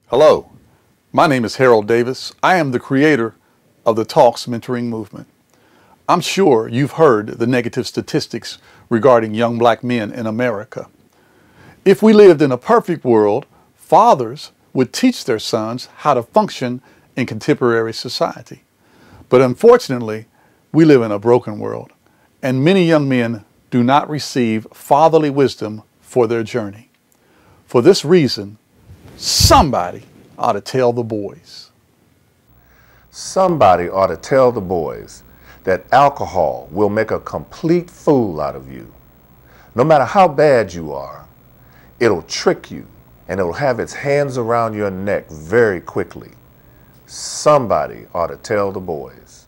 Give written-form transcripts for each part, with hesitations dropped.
Hello, my name is Harold Davis. I am the creator of the Talks Mentoring Movement. I'm sure you've heard the negative statistics regarding young black men in America. If we lived in a perfect world, fathers would teach their sons how to function in contemporary society. But unfortunately, we live in a broken world, and many young men do not receive fatherly wisdom for their journey. For this reason, somebody ought to tell the boys. Somebody ought to tell the boys that alcohol will make a complete fool out of you. No matter how bad you are, it'll trick you and it'll have its hands around your neck very quickly. Somebody ought to tell the boys.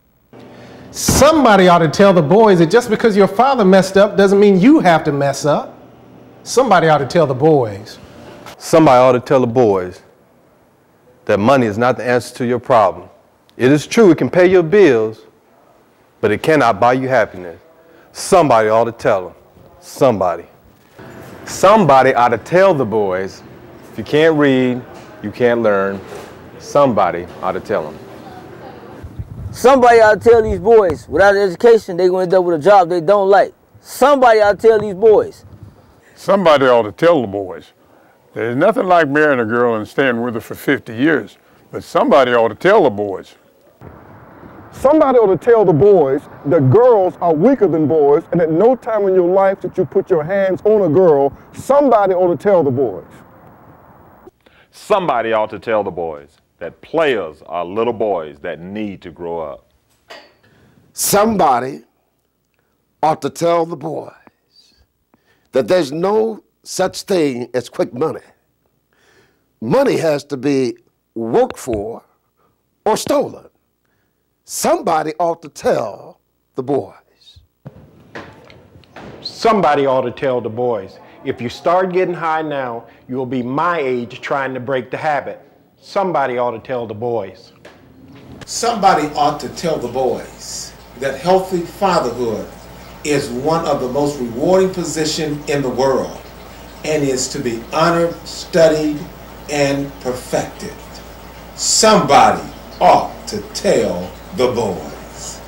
Somebody ought to tell the boys that just because your father messed up doesn't mean you have to mess up. Somebody ought to tell the boys. Somebody ought to tell the boys that money is not the answer to your problem. It is true, it can pay your bills, but it cannot buy you happiness. Somebody ought to tell them. Somebody. Somebody ought to tell the boys, if you can't read, you can't learn. Somebody ought to tell them. Somebody ought to tell these boys, without education, they're going to end up with a job they don't like. Somebody ought to tell these boys. Somebody ought to tell the boys. There's nothing like marrying a girl and staying with her for 50 years, but somebody ought to tell the boys. Somebody ought to tell the boys that girls are weaker than boys, and at no time in your life that you put your hands on a girl. Somebody ought to tell the boys. Somebody ought to tell the boys that players are little boys that need to grow up. Somebody ought to tell the boys that there's no such thing as quick money. Money has to be worked for or stolen. Somebody ought to tell the boys. Somebody ought to tell the boys, if you start getting high now, you'll be my age trying to break the habit. Somebody ought to tell the boys. Somebody ought to tell the boys that healthy fatherhood is one of the most rewarding positions in the world and is to be honored, studied, and perfected. Somebody ought to tell the boys.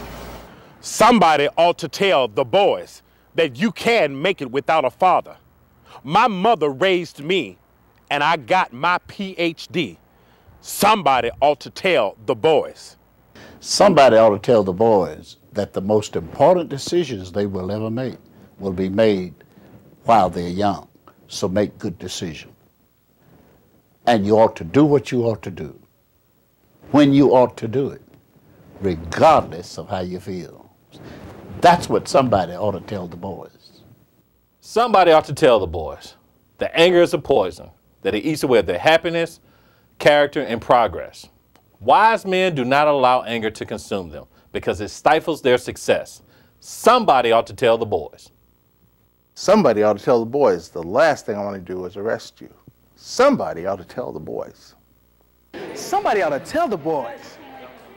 Somebody ought to tell the boys that you can make it without a father. My mother raised me and I got my PhD. Somebody ought to tell the boys. Somebody ought to tell the boys that the most important decisions they will ever make will be made while they're young. So make good decisions. And you ought to do what you ought to do, when you ought to do it, regardless of how you feel. That's what somebody ought to tell the boys. Somebody ought to tell the boys that anger is a poison, that it eats away at their happiness, character, and progress. Wise men do not allow anger to consume them because it stifles their success. Somebody ought to tell the boys. Somebody ought to tell the boys the last thing I want to do is arrest you. Somebody ought to tell the boys. Somebody ought to tell the boys.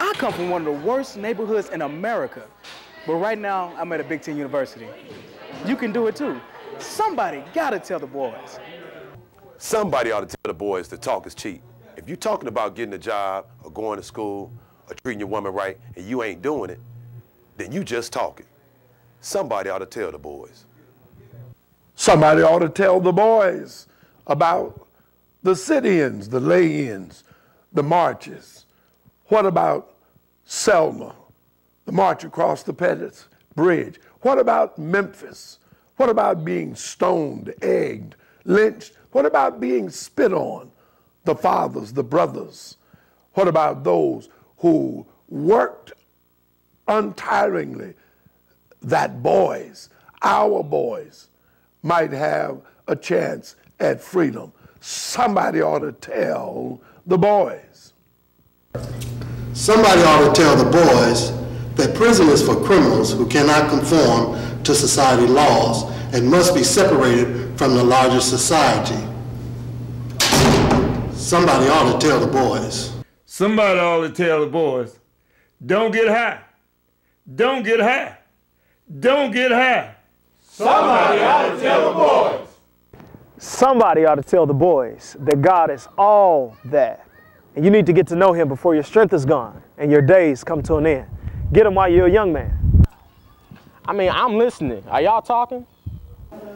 I come from one of the worst neighborhoods in America, but right now I'm at a Big Ten university. You can do it too. Somebody gotta tell the boys. Somebody ought to tell the boys that talk is cheap. If you're talking about getting a job or going to school or treating your woman right and you ain't doing it, then you just talking. Somebody ought to tell the boys. Somebody ought to tell the boys about the sit-ins, the lay-ins, the marches. What about Selma, the march across the Pettus Bridge? What about Memphis? What about being stoned, egged, lynched? What about being spit on? The fathers, the brothers. What about those who worked untiringly that boys, our boys, might have a chance at freedom? Somebody ought to tell the boys. Somebody ought to tell the boys that prison is for criminals who cannot conform to society laws and must be separated from the larger society. Somebody ought to tell the boys. Somebody ought to tell the boys, don't get high. Don't get high. Don't get high. Somebody ought to tell the boys. Somebody ought to tell the boys that God is all that And you need to get to know him before your strength is gone and your days come to an end. Get him while you're a young man. I mean, I'm listening. Are y'all talking?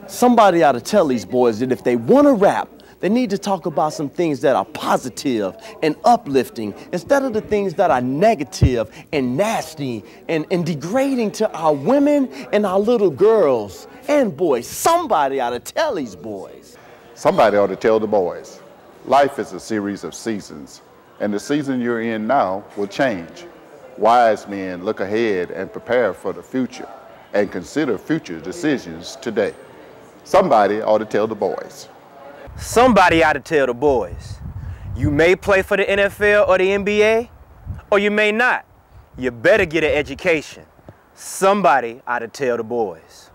Somebody ought to tell these boys that if they want to rap, they need to talk about some things that are positive and uplifting instead of the things that are negative and nasty and degrading to our women and our little girls and boys. Somebody ought to tell these boys. Somebody ought to tell the boys. Life is a series of seasons, and the season you're in now will change. Wise men look ahead and prepare for the future and consider future decisions today. Somebody ought to tell the boys. Somebody ought to tell the boys. You may play for the NFL or the NBA, or you may not. You better get an education. Somebody ought to tell the boys.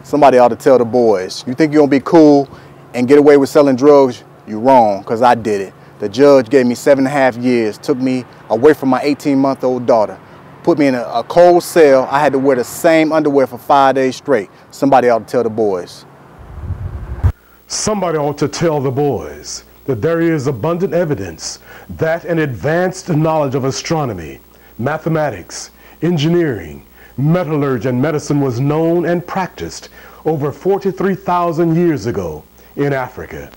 Somebody ought to tell the boys. You think you're gonna be cool and get away with selling drugs? You're wrong, because I did it. The judge gave me 7.5 years, took me away from my 18-month-old daughter, put me in a cold cell. I had to wear the same underwear for 5 days straight. Somebody ought to tell the boys. Somebody ought to tell the boys that there is abundant evidence that an advanced knowledge of astronomy, mathematics, engineering, metallurgy, and medicine was known and practiced over 43,000 years ago in Africa.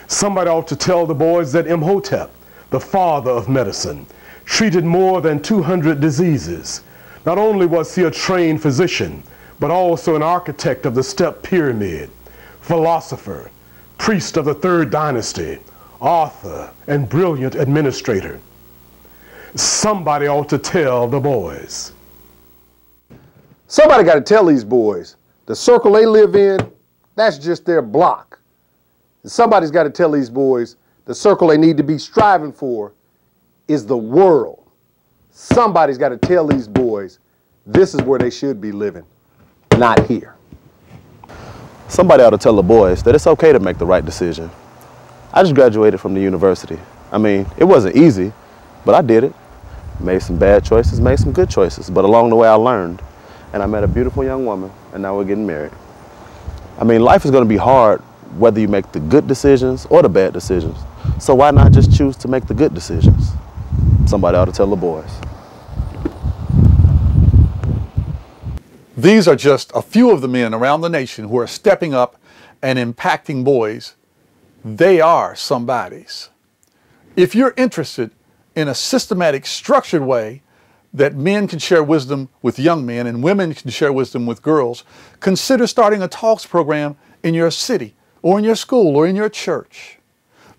Somebody ought to tell the boys that Imhotep, the father of medicine, treated more than 200 diseases. Not only was he a trained physician, but also an architect of the step pyramid, philosopher, priest of the third dynasty, author, and brilliant administrator. Somebody ought to tell the boys. Somebody got to tell these boys the circle they live in, that's just their block. And somebody's got to tell these boys the circle they need to be striving for is the world. Somebody's got to tell these boys this is where they should be living, not here. Somebody ought to tell the boys that it's okay to make the right decision. I just graduated from the university. I mean, it wasn't easy, but I did it. Made some bad choices, made some good choices, but along the way I learned. And I met a beautiful young woman, and now we're getting married. I mean, life is going to be hard whether you make the good decisions or the bad decisions. So why not just choose to make the good decisions? Somebody ought to tell the boys. These are just a few of the men around the nation who are stepping up and impacting boys. They are somebody's. If you're interested in a systematic, structured way that men can share wisdom with young men and women can share wisdom with girls, consider starting a talks program in your city or in your school or in your church.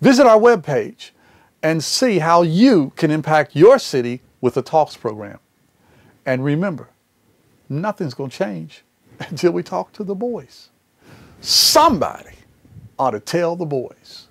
Visit our webpage and see how you can impact your city with the talks program. And remember, nothing's going to change until we talk to the boys. Somebody ought to tell the boys.